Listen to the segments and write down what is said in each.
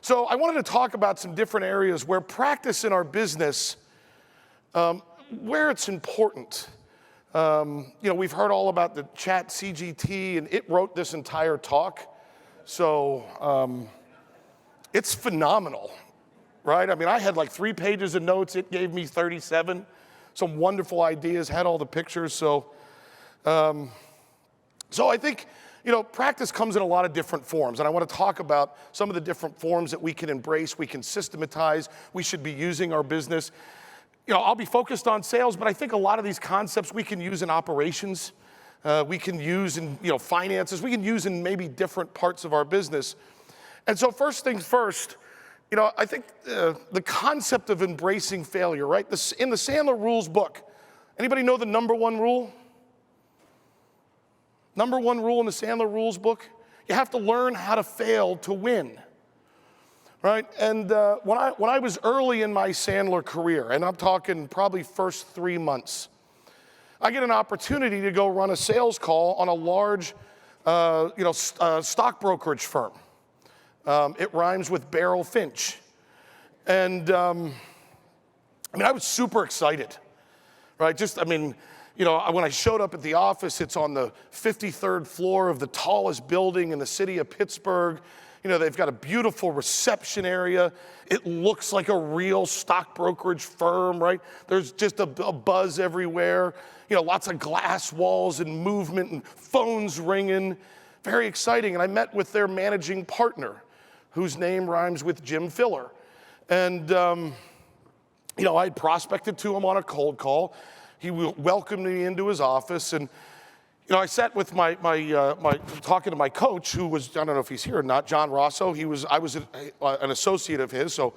So I wanted to talk about some different areas where practice in our business, where it's important. We've heard all about the chat CGT, and it wrote this entire talk. So it's phenomenal, right? I mean, I had like 3 pages of notes. It gave me 37. Some wonderful ideas, had all the pictures. So I think, practice comes in a lot of different forms, and I want to talk about some of the different forms that we can embrace, we can systematize, we should be using our business. I'll be focused on sales, but I think a lot of these concepts we can use in operations, we can use in finances, we can use in maybe different parts of our business. And so first things first, I think the concept of embracing failure, right? In the Sandler rules book, anybody know the number 1 rule? Number 1 rule in the Sandler rules book? You have to learn how to fail to win, right? And when I was early in my Sandler career, and I'm talking probably first 3 months, I get an opportunity to go run a sales call on a large, stock brokerage firm. It rhymes with Barrel Finch. And I was super excited, right? When I showed up at the office, it's on the 53rd floor of the tallest building in the city of Pittsburgh. They've got a beautiful reception area. It looks like a real stock brokerage firm, right? There's just a buzz everywhere. Lots of glass walls and movement and phones ringing. Very exciting. And I met with their managing partner, whose name rhymes with Jim Filler. And, I had prospected to him on a cold call. He welcomed me into his office, and I sat with talking to my coach, who was, I don't know if he's here or not, John Rosso. I was an associate of his, so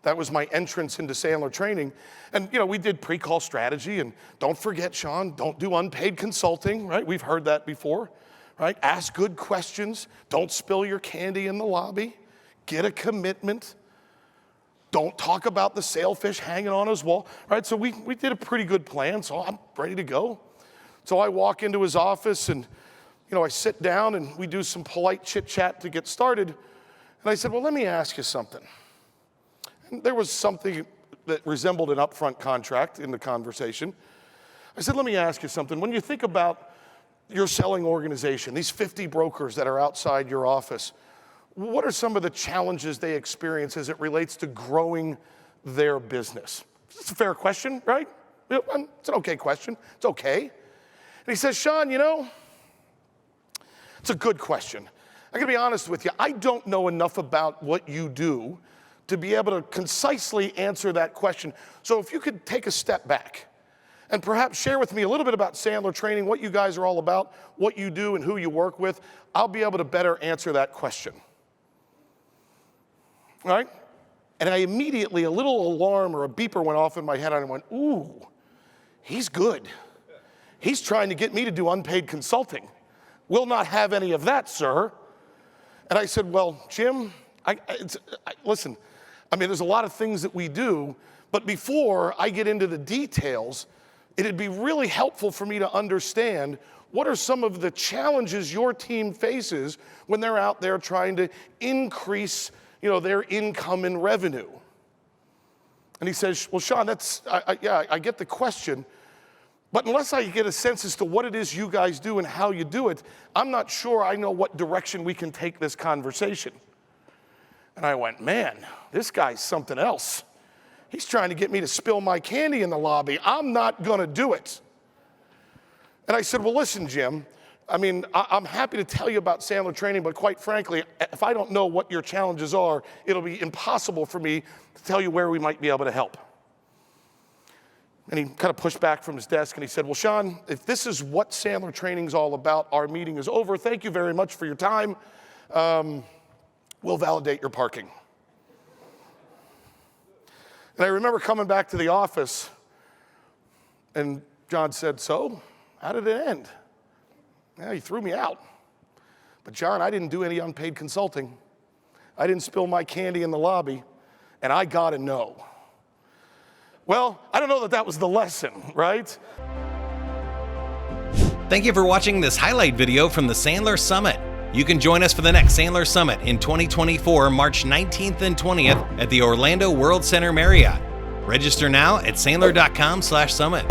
that was my entrance into Sandler training. And we did pre-call strategy, and don't forget, Sean, don't do unpaid consulting, right? We've heard that before, right? Ask good questions. Don't spill your candy in the lobby. Get a commitment. Don't talk about the sailfish hanging on his wall, right? So we did a pretty good plan, so I'm ready to go. So I walk into his office, and I sit down, and we do some polite chit-chat to get started. And I said, well, let me ask you something. And there was something that resembled an upfront contract in the conversation. I said, let me ask you something. When you think about your selling organization, these 50 brokers that are outside your office, what are some of the challenges they experience as it relates to growing their business? It's a fair question, right? It's an okay question. It's okay. And he says, Sean, it's a good question. I gotta be honest with you, I don't know enough about what you do to be able to concisely answer that question. So if you could take a step back and perhaps share with me a little bit about Sandler training, what you guys are all about, what you do and who you work with, I'll be able to better answer that question. All right? And I immediately, a little alarm or a beeper went off in my head, and I went, ooh, he's good. He's trying to get me to do unpaid consulting. We'll not have any of that, sir. And I said, well, Jim, listen, there's a lot of things that we do, but before I get into the details, it'd be really helpful for me to understand what are some of the challenges your team faces when they're out there trying to increase their income and revenue. And he says, well, Sean, I get the question, but unless I get a sense as to what it is you guys do and how you do it, I'm not sure I know what direction we can take this conversation. And I went, man, this guy's something else. He's trying to get me to spill my candy in the lobby. I'm not gonna do it. And I said, well, listen, Jim, I'm happy to tell you about Sandler training, but quite frankly, if I don't know what your challenges are, it'll be impossible for me to tell you where we might be able to help. And he kind of pushed back from his desk, and he said, well, Sean, if this is what Sandler training's all about, our meeting is over. Thank you very much for your time. We'll validate your parking. And I remember coming back to the office, and John said, so, how did it end? Yeah, he threw me out. But John, I didn't do any unpaid consulting. I didn't spill my candy in the lobby, and I gotta know. Well, I don't know that was the lesson, right? Thank you for watching this highlight video from the Sandler Summit. You can join us for the next Sandler Summit in 2024, March 19th and 20th at the Orlando World Center Marriott. Register now at sandler.com/summit.